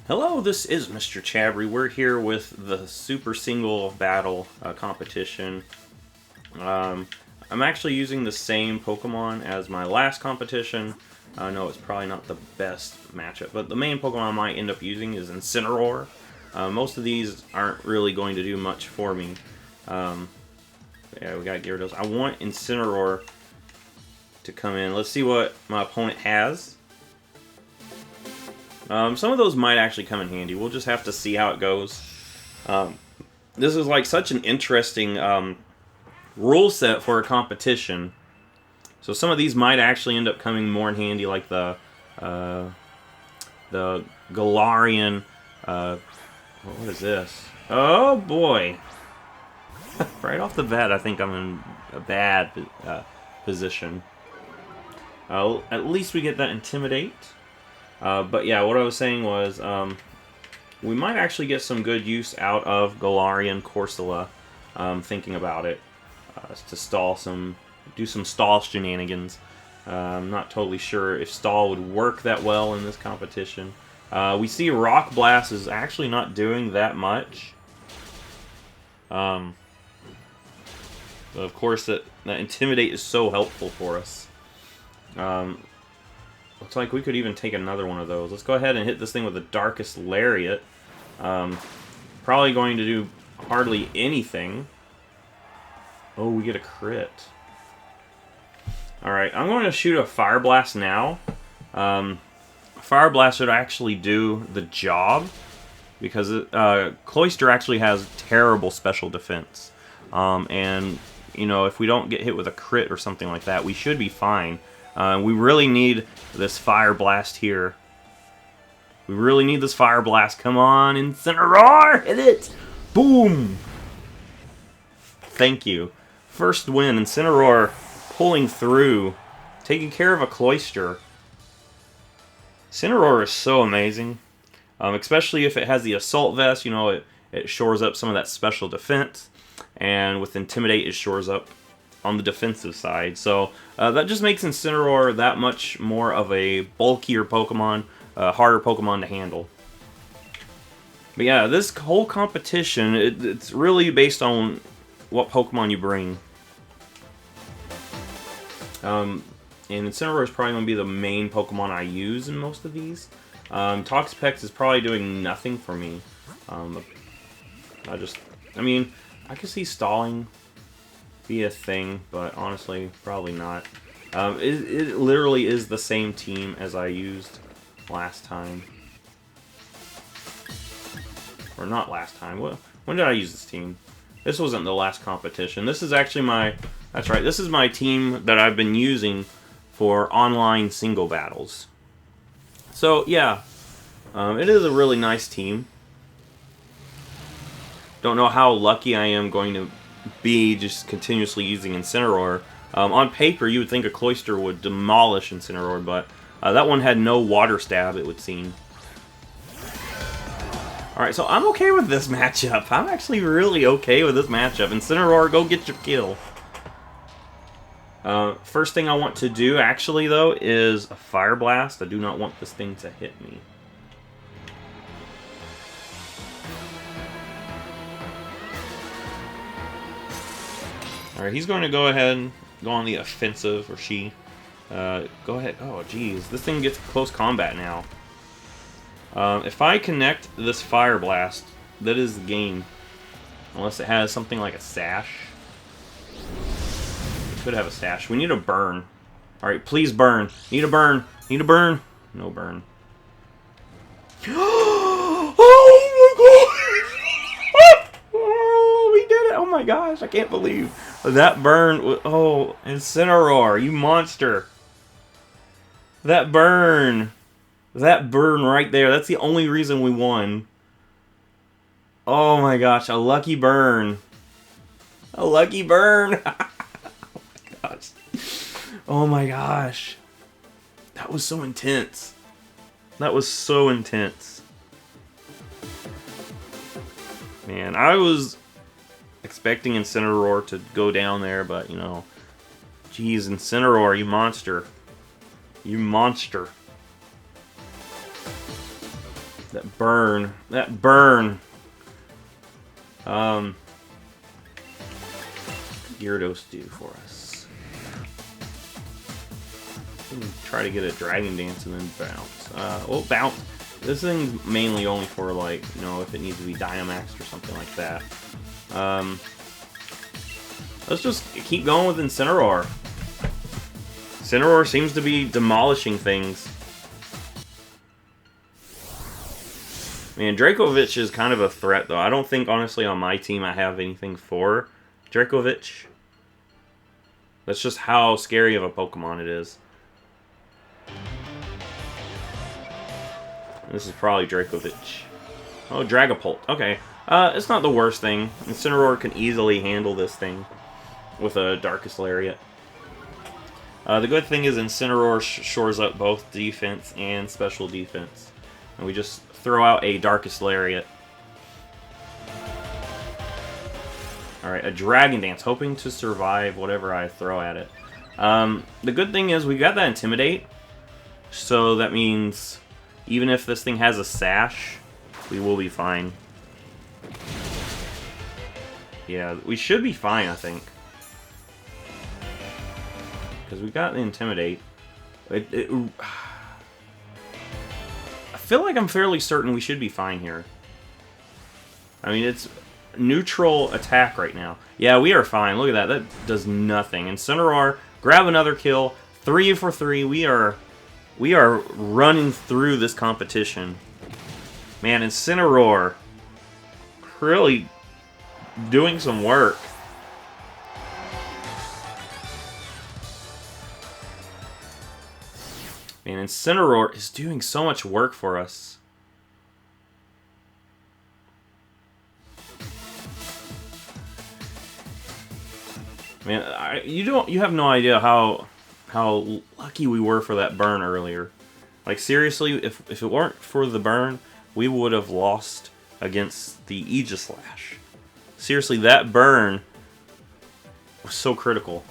Hello, this is Mr. Chabry. We're here with the Super Single Battle competition. I'm actually using the same Pokemon as my last competition. I know it's probably not the best matchup, but the main Pokemon I might end up using is Incineroar. Most of these aren't really going to do much for me. Yeah, we got Gyarados. I want Incineroar to come in. Let's see what my opponent has. Some of those might actually come in handy. We'll just have to see how it goes. This is like such an interesting rule set for a competition. So some of these might actually end up coming more in handy, like the Galarian. What is this? Oh boy! Right off the bat, I think I'm in a bad position. At least we get that Intimidate. But yeah, what I was saying was, we might actually get some good use out of Galarian Corsola, thinking about it, to do some stall shenanigans. I'm not totally sure if stall would work that well in this competition. We see Rock Blast is actually not doing that much. But of course, that Intimidate is so helpful for us. Looks like we could even take another one of those. Let's go ahead and hit this thing with the Darkest Lariat. Probably going to do hardly anything. Oh, we get a crit. Alright, I'm going to shoot a Fire Blast now. Fire Blast should actually do the job, because Cloyster actually has terrible special defense. And, you know, if we don't get hit with a crit or something like that, we should be fine. We really need this Fire Blast here. We really need this Fire Blast. Come on, Incineroar! Hit it! Boom! Thank you. First win, Incineroar pulling through, taking care of a Cloyster. Incineroar is so amazing. Especially if it has the Assault Vest, you know, it shores up some of that special defense. And with Intimidate, it shores up on the defensive side. So that just makes Incineroar that much more of a bulkier Pokemon, harder Pokemon to handle. But yeah, this whole competition, it's really based on what Pokemon you bring. And Incineroar is probably going to be the main Pokemon I use in most of these. Toxapex is probably doing nothing for me. I mean, I could see stalling be a thing, but honestly, probably not. It literally is the same team as I used last time. Or not last time. When did I use this team? This wasn't the last competition. This is actually that's right, this is my team that I've been using for online single battles. So, yeah. It is a really nice team. Don't know how lucky I am going to be just continuously using Incineroar. On paper, you would think a Cloyster would demolish Incineroar, but that one had no water stab, it would seem. Alright, so I'm okay with this matchup. I'm actually really okay with this matchup. Incineroar, go get your kill. First thing I want to do, actually, though, is a Fire Blast. I do not want this thing to hit me. Alright, he's going to go ahead and go on the offensive, or she. Go ahead. Oh, geez. This thing gets close combat now. If I connect this Fire Blast, that is the game. Unless it has something like a Sash. It could have a Sash. We need a burn. Alright, please burn. Need a burn. Need a burn. No burn. Oh, we did it. Oh my gosh, I can't believe that burn. Oh, Incineroar, you monster. That burn. That burn right there. That's the only reason we won. Oh my gosh, a lucky burn. A lucky burn. Oh my gosh. Oh my gosh. That was so intense. That was so intense. Man, I was expecting Incineroar to go down there, but, you know, geez, Incineroar, you monster. You monster. That burn. That burn. Gyarados do for us? Try to get a Dragon Dance and then bounce. Oh, bounce. This thing's mainly only for, like, you know, if it needs to be Dynamaxed or something like that. Let's just keep going with Incineroar. Incineroar seems to be demolishing things. Man, Dracovic is kind of a threat, though. I don't think, honestly, on my team I have anything for Dracovic. That's just how scary of a Pokemon it is. This is probably Dracovic. Oh, Dragapult. Okay. It's not the worst thing. Incineroar can easily handle this thing with a Darkest Lariat. The good thing is Incineroar shores up both defense and special defense. And we just throw out a Darkest Lariat. Alright, a Dragon Dance, hoping to survive whatever I throw at it. The good thing is we got that Intimidate, so that means even if this thing has a Sash, we will be fine. Yeah, we should be fine, I think. Because we got the Intimidate. I feel like I'm fairly certain we should be fine here. I mean, it's neutral attack right now. Yeah, we are fine. Look at that. That does nothing. Incineroar, grab another kill. 3 for 3. We are running through this competition. Man, Incineroar really doing some work. Man, Incineroar is doing so much work for us. Man, you have no idea how lucky we were for that burn earlier. Like, seriously, if it weren't for the burn, we would have lost against the Aegislash. Seriously, that burn was so critical.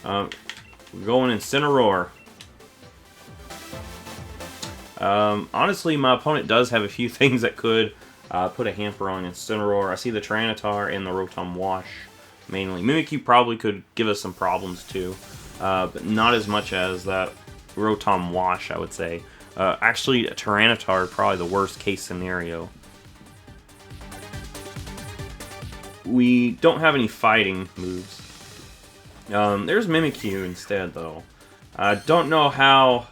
We're going Incineroar. Honestly, my opponent does have a few things that could put a hamper on Incineroar. I see the Tyranitar and the Rotom Wash, mainly. Mimikyu probably could give us some problems, too. But not as much as that Rotom Wash, I would say. Actually, a Tyranitar is probably the worst case scenario. We don't have any fighting moves. There's Mimikyu instead, though. I don't know how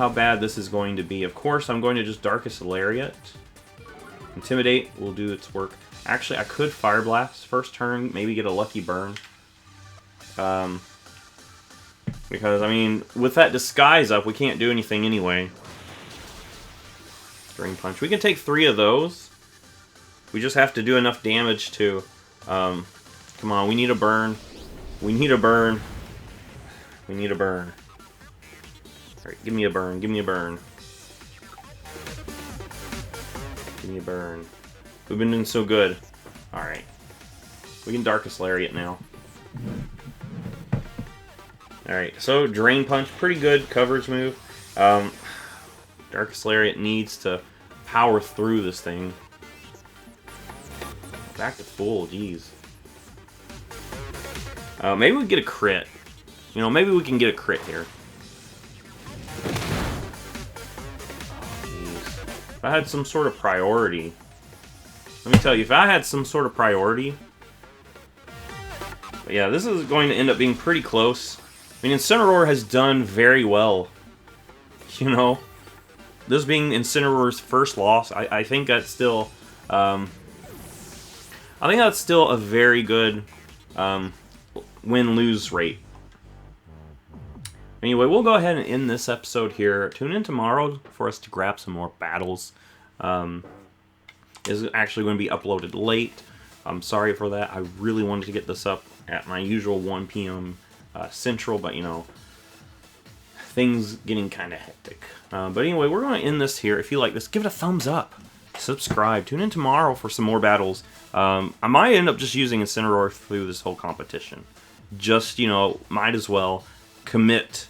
bad this is going to be. Of course, I'm going to just Darkest Lariat. Intimidate will do its work. Actually, I could Fire Blast first turn, maybe get a lucky burn. Because, I mean, with that Disguise up, we can't do anything anyway. Drain Punch. We can take 3 of those. We just have to do enough damage to... come on, we need a burn. We need a burn. We need a burn. Alright, give me a burn. Give me a burn. Give me a burn. We've been doing so good. Alright. We can Darkest Lariat now. Alright, so Drain Punch, pretty good coverage move. Darkest Lariat needs to power through this thing. Back to full, jeez. Maybe we get a crit. You know, maybe we can get a crit here. If I had some sort of priority... Let me tell you, if I had some sort of priority... But yeah, this is going to end up being pretty close. I mean, Incineroar has done very well. You know? This being Incineroar's first loss, I think that's still... I think that's still a very good win-lose rate. Anyway, we'll go ahead and end this episode here. Tune in tomorrow for us to grab some more battles. Is actually going to be uploaded late. I'm sorry for that. I really wanted to get this up at my usual 1 p.m. Central, but you know, things getting kind of hectic. But anyway, we're going to end this here. If you like this, give it a thumbs up. Subscribe. Tune in tomorrow for some more battles. I might end up just using Incineroar through this whole competition. Just, you know, might as well commit